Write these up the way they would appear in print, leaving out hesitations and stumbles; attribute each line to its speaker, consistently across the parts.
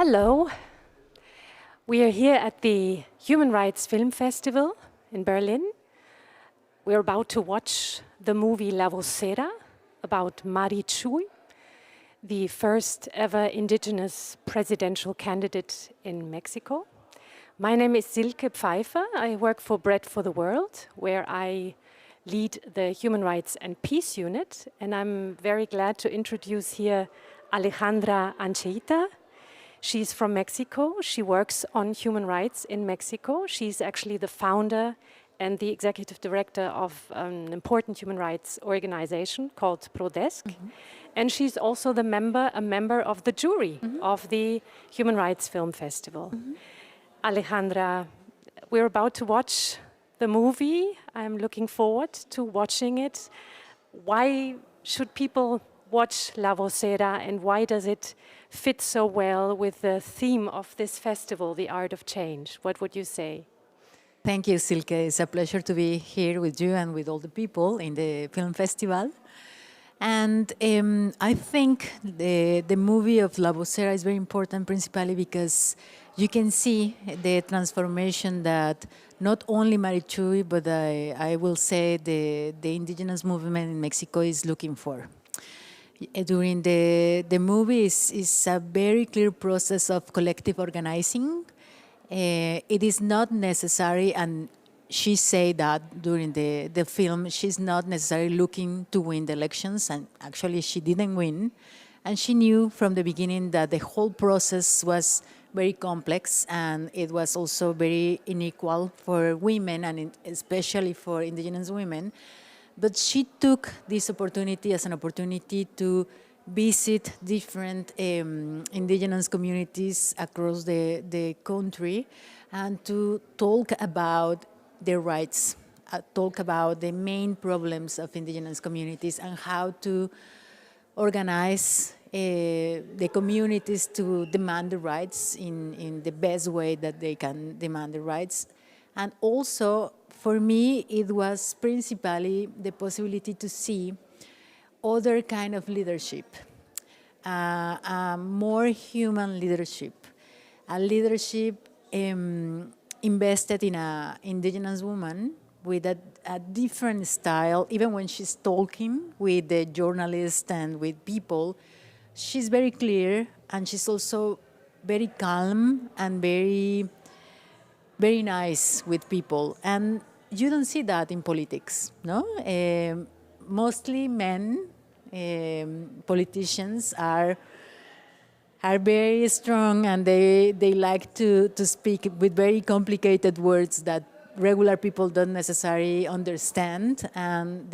Speaker 1: Hello. We are here at the Human Rights Film Festival in Berlin. We're about to watch the movie La Vocera about Marichuy, the first ever indigenous presidential candidate in Mexico. My name is Silke Pfeiffer. I work for Brot for the World, where I lead the Human Rights and Peace Unit. And I'm very glad to introduce here Alejandra Anchiete. She's from Mexico. She works on human rights in Mexico. She's actually the founder and the executive director of an important human rights organization called ProDESC. Mm-hmm. And she's also a member of the jury of the Human Rights Film Festival. Mm-hmm. Alejandra, we're about to watch the movie. I'm looking forward to watching it. Why should people watch La Vocera, and why does it fit so well with the theme of this festival, the art of change? What would you say?
Speaker 2: Thank you, Silke. It's a pleasure to be here with you and with all the people in the film festival. And I think the movie of La Vocera is very important principally because you can see the transformation that not only Marichuy, but I will say the indigenous movement in Mexico is looking for. During the movie is a very clear process of collective organizing. It is not necessary, and she said that during the film, she's not necessarily looking to win the elections, and actually she didn't win. And she knew from the beginning that the whole process was very complex, and it was also very unequal for women, and especially for indigenous women. But she took this opportunity as an opportunity to visit different indigenous communities across the country and to talk about their rights, talk about the main problems of indigenous communities and how to organize the communities to demand the rights in the best way that they can demand the rights. And also, for me, it was principally the possibility to see other kind of leadership, more human leadership, a leadership invested in an indigenous woman with a different style. Even when she's talking with the journalists and with people, she's very clear, and she's also very calm and very nice with people. And you don't see that in politics, no? Mostly men, politicians are very strong, and they like to speak with very complicated words that regular people don't necessarily understand, and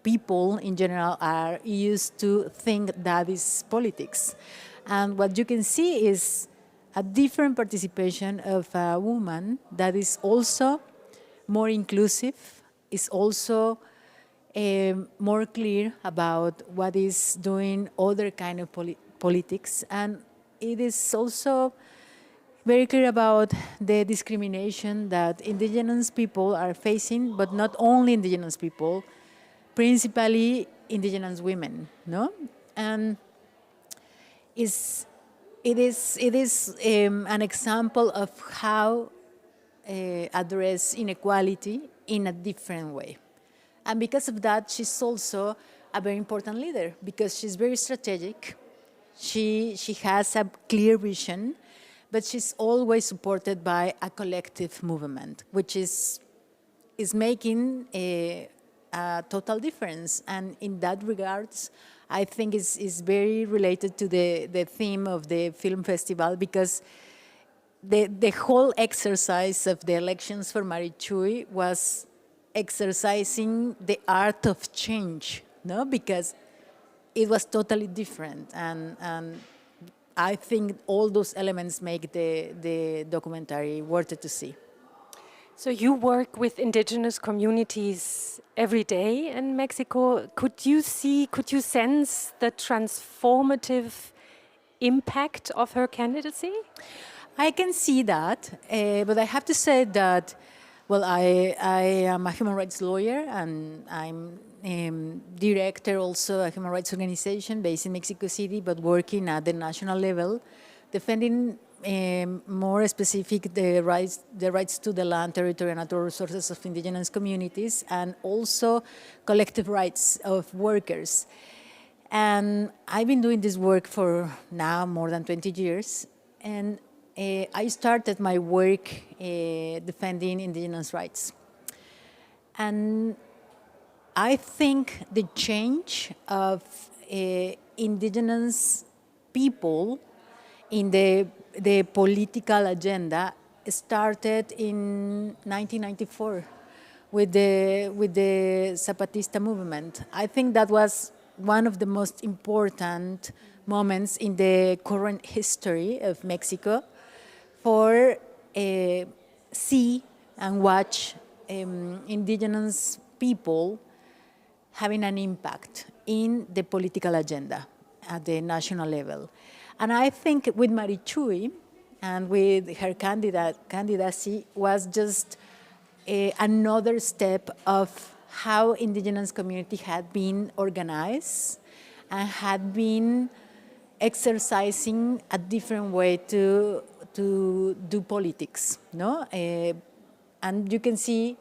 Speaker 2: people in general are used to think that is politics. And what you can see is a different participation of a woman that is also more inclusive, is also more clear about what is doing other kind of politics, and it is also very clear about the discrimination that indigenous people are facing, but not only indigenous people, principally indigenous women, no? And it is an example of how address inequality in a different way. And because of that, she's also a very important leader because she's very strategic. She has a clear vision, but she's always supported by a collective movement, which is making a total difference. And in that regards, I think is very related to the theme of the film festival, because the whole exercise of the elections for Marichuy was exercising the art of change, no? Because it was totally different, and I think all those elements make the documentary worth it to see.
Speaker 1: So you work with indigenous communities every day in Mexico. Could you sense the transformative impact of her candidacy?
Speaker 2: I can see that, but I have to say that, well, I am a human rights lawyer, and I'm director also of a human rights organization based in Mexico City, but working at the national level defending more specific the rights to the land, territory, and natural resources of indigenous communities, and also collective rights of workers. And I've been doing this work for now more than 20 years, and I started my work defending indigenous rights. And I think the change of indigenous people in the political agenda started in 1994 with the Zapatista movement. I think that was one of the most important moments in the current history of Mexico for see and watch indigenous people having an impact in the political agenda at the national level. And I think with Marichuy and with her candidacy was just another step of how indigenous community had been organized and had been exercising a different way to do politics, no? And you can see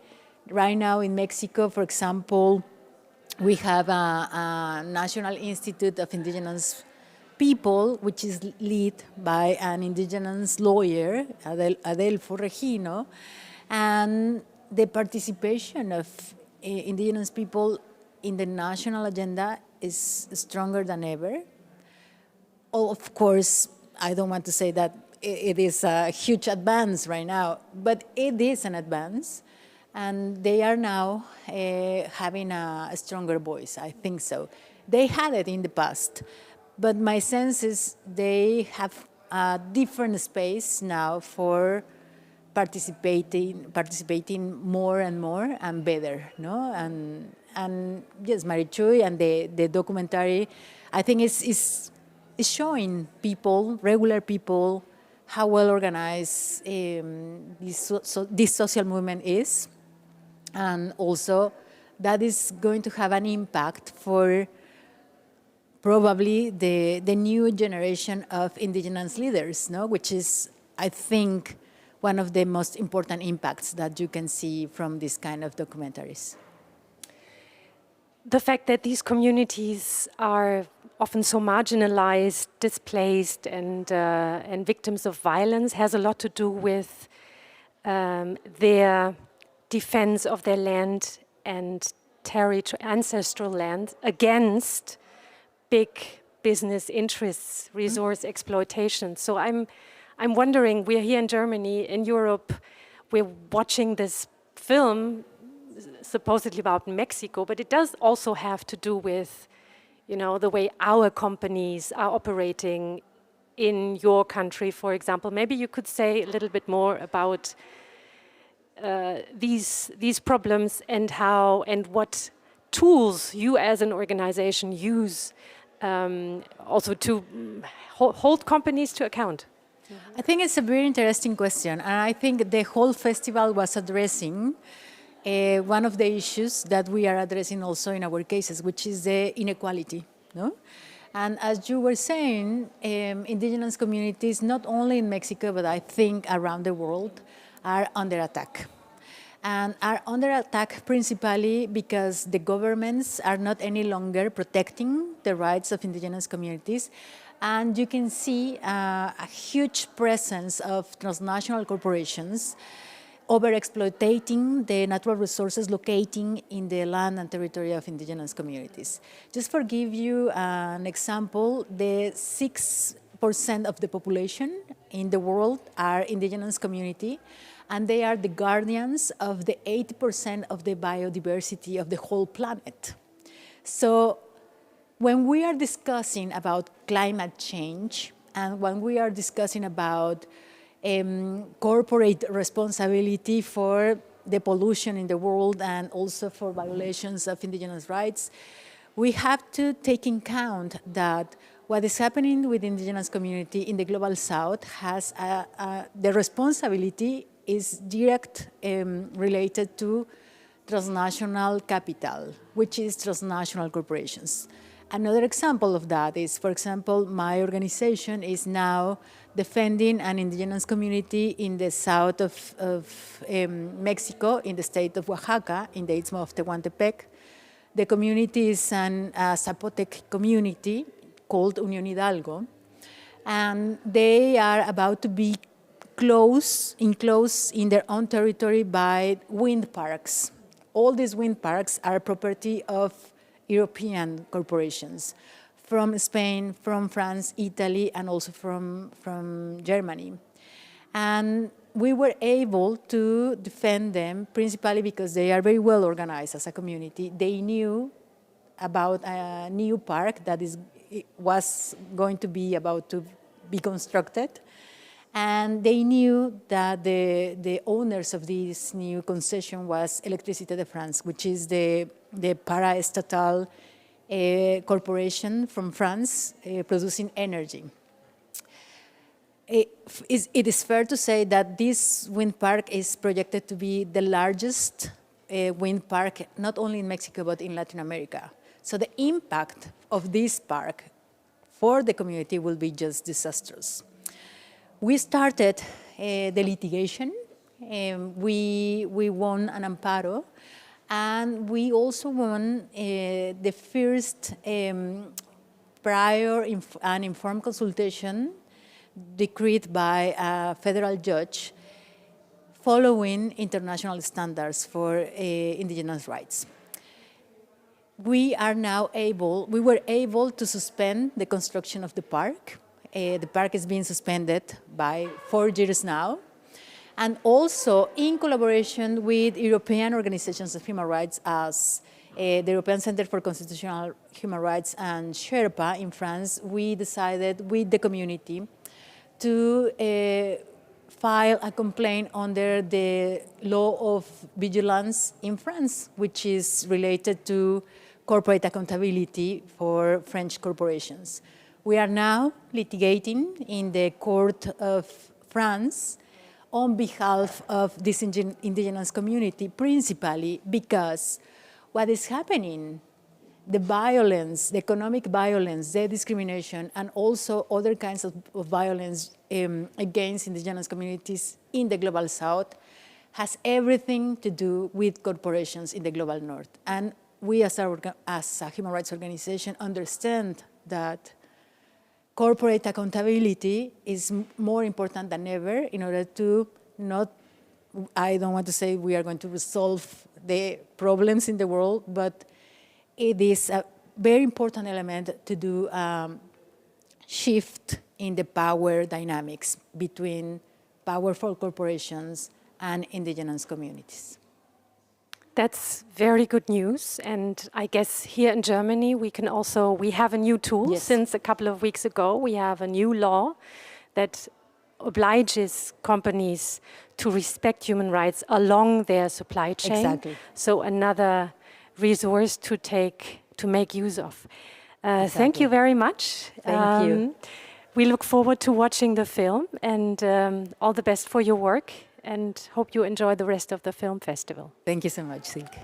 Speaker 2: right now in Mexico, for example, we have a National Institute of Indigenous People, which is led by an indigenous lawyer, Adelfo Regino, and the participation of indigenous people in the national agenda is stronger than ever. Of course, I don't want to say that it is a huge advance right now, but it is an advance, and they are now having a stronger voice, I think so. They had it in the past, but my sense is they have a different space now for participating more and more and better, no? And yes, Marichuy and the documentary, I think is showing regular people, how well organized this social movement is, and also that is going to have an impact for probably the new generation of indigenous leaders, no? Which is, I think, one of the most important impacts that you can see from this kind of documentaries.
Speaker 1: The fact that these communities are often so marginalized, displaced, and victims of violence has a lot to do with their defense of their land and ancestral land against big business interests, resource exploitation. So I'm wondering, we're here in Germany, in Europe, we're watching this film supposedly about Mexico, but it does also have to do with, you know, the way our companies are operating in your country, for example. Maybe you could say a little bit more about these problems and how and what tools you as an organization use also to hold companies to account.
Speaker 2: I think it's a very interesting question, and I think the whole festival was addressing one of the issues that we are addressing also in our cases, which is the inequality, no? And as you were saying, indigenous communities, not only in Mexico, but I think around the world, are under attack. And are under attack principally because the governments are not any longer protecting the rights of indigenous communities. And you can see a huge presence of transnational corporations overexploiting the natural resources locating in the land and territory of indigenous communities. Just for give you an example, the 6% of the population in the world are indigenous community, and they are the guardians of the 80% of the biodiversity of the whole planet. So when we are discussing about climate change, and when we are discussing about corporate responsibility for the pollution in the world and also for violations of indigenous rights, we have to take in account that what is happening with indigenous community in the global south has the responsibility is direct related to transnational capital, which is transnational corporations. Another example of that is, for example, my organization is now defending an indigenous community in the south of Mexico, in the state of Oaxaca, in the Istmo of Tehuantepec. The community is a Zapotec community called Unión Hidalgo, and they are about to be enclosed in their own territory by wind parks. All these wind parks are property of European corporations from Spain, from France, Italy, and also from Germany. And we were able to defend them principally because they are very well organized as a community. They knew about a new park that was going to be about to be constructed. And they knew that the owners of this new concession was Électricité de France, which is the para-estatal corporation from France producing energy. It is fair to say that this wind park is projected to be the largest wind park, not only in Mexico, but in Latin America. So the impact of this park for the community will be just disastrous. We started the litigation. We won an amparo, and we also won the first prior and informed consultation decreed by a federal judge following international standards for indigenous rights. We were able to suspend the construction of the park. The park is being suspended by 4 years now. And also, in collaboration with European organizations of human rights as the European Center for Constitutional Human Rights and Sherpa in France, we decided with the community to file a complaint under the law of vigilance in France, which is related to corporate accountability for French corporations. We are now litigating in the court of France on behalf of this indigenous community, principally because what is happening, the violence, the economic violence, the discrimination, and also other kinds of violence against indigenous communities in the global south has everything to do with corporations in the global north. And we as a human rights organization understand that corporate accountability is more important than ever in order to I don't want to say we are going to resolve the problems in the world, but it is a very important element to do shift in the power dynamics between powerful corporations and indigenous communities.
Speaker 1: That's very good news, and I guess here in Germany we have a new tool.
Speaker 2: Yes.
Speaker 1: Since a couple of weeks ago. We have a new law that obliges companies to respect human rights along their supply chain.
Speaker 2: Exactly.
Speaker 1: So another resource to make use of. Thank
Speaker 2: Exactly.
Speaker 1: you very much.
Speaker 2: Thank you.
Speaker 1: We look forward to watching the film, and all the best for your work, and hope you enjoy the rest of the film festival.
Speaker 2: Thank you so much, Silke.